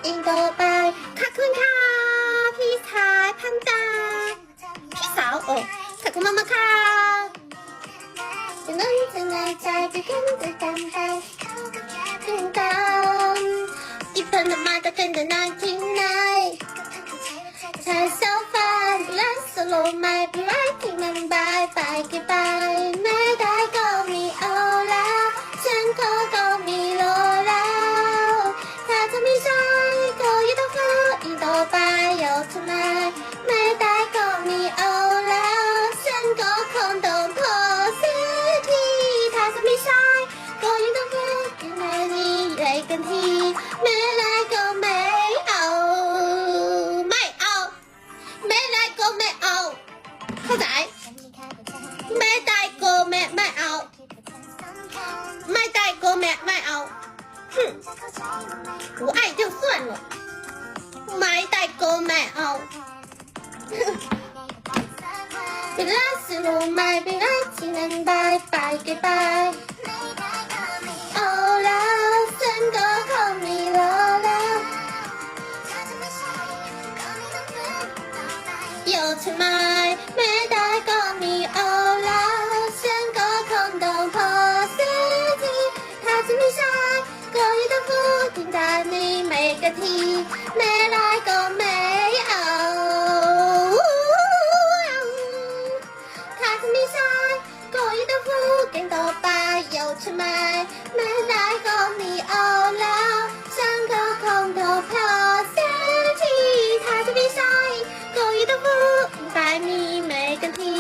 อีกต่อไปขอบคุณค่ะพี่ชายพันตาพี่สาวขอบคุณมากๆค่ะจะนั่งจะง่ายใจจะขึ้นจะจำใจขึ้นตามอีเพิ่นมาจะขึ้นจะนานทิ้งไหนใช้โซฟาและสโลว์ไม่เป็นไรที่มันบายไปกี่ไปไม่ได้ก็มีเอาแล้วฉันก็มีโลแล้วถ้าจะไม่ใช่ก็ยังต้องเข้าอีกต่อไปยกทำไมไม่ได้ก็มีเอาแล้วฉันก็คงโดนพอเสียทีถ้าจะไม่ใช่ก็ยังต้องเข้ายังไงนี่ใหญ่กันทีไม่ได้ก็ไม่เอาไม่เอาไม่ได้ก็ไม่เอาเข้าใจไม่ได้ก็ไม่เอาไม่ได้ก็ไม่เอา我爱就算了ไม่ได้ก็ไม่เอาเป็นไรสิรู้ไหมเป็นไรที่นั่นบายไปกี่ไปเอาแล้วฉันก็คงมีรอแล้วโยทำไมไม่ได้ก็มีเอาแล้วฉันก็คงโดนพอเสียทีถ้าจะไม่ใช่ก็ยังต้องพูดถึงด้านนี้ไม่กะทีไม่ได้ก็ไม่เอาถ้าจะไม่ใช่ก็ยังต้องพูดกันต่อไปโยทำไมไม่ได้ก็มีเอาแล้วฉันก็คงโดนพอเสียทีถ้าจะไม่ใช่ก็ยังต้องพูดถึงด้านนี้ไม่กะที